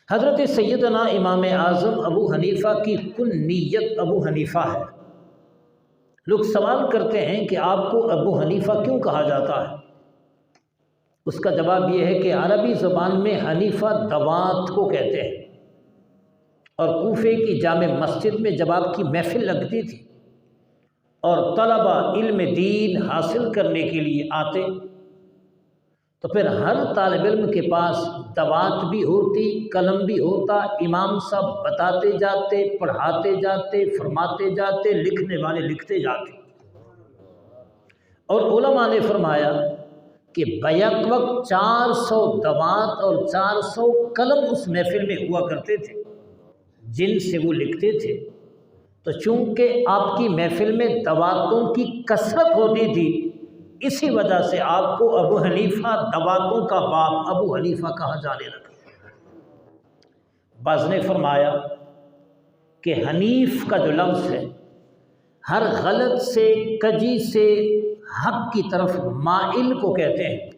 حضرت سیدنا امام اعظم ابو حنیفہ کی کنیت ابو حنیفہ ہے۔ لوگ سوال کرتے ہیں کہ آپ کو ابو حنیفہ کیوں کہا جاتا ہے؟ اس کا جواب یہ ہے کہ عربی زبان میں حنیفہ دوات کو کہتے ہیں، اور کوفے کی جامع مسجد میں جب آپ کی محفل لگتی تھی اور طلبہ علم دین حاصل کرنے کے لیے آتے تو پھر ہر طالب علم کے پاس دوات بھی ہوتی، قلم بھی ہوتا، امام صاحب بتاتے جاتے، پڑھاتے جاتے، فرماتے جاتے، لکھنے والے لکھتے جاتے۔ اور علماء نے فرمایا کہ بیک وقت 400 دوات اور 400 قلم اس محفل میں ہوا کرتے تھے جن سے وہ لکھتے تھے۔ تو چونکہ آپ کی محفل میں دواتوں کی کثرت ہوتی تھی، اسی وجہ سے آپ کو ابو حنیفہ دواتوں کا باپ ابو حنیفہ کہا جانے لگا۔ بعض نے فرمایا کہ حنیف کا جو لفظ ہے ہر غلط سے، کجی سے حق کی طرف مائل کو کہتے ہیں،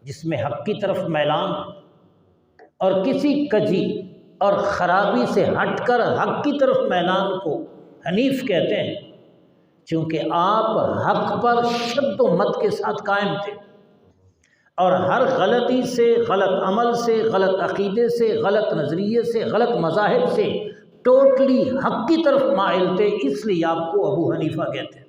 جس میں حق کی طرف میلان، اور کسی کجی اور خرابی سے ہٹ کر حق کی طرف میلان کو حنیف کہتے ہیں، چونکہ آپ حق پر شد و مت کے ساتھ قائم تھے اور ہر غلطی سے، غلط عمل سے، غلط عقیدے سے، غلط نظریے سے، غلط مذاہب سے ٹوٹلی حق کی طرف مائل تھے، اس لیے آپ کو ابو حنیفہ کہتے ہیں۔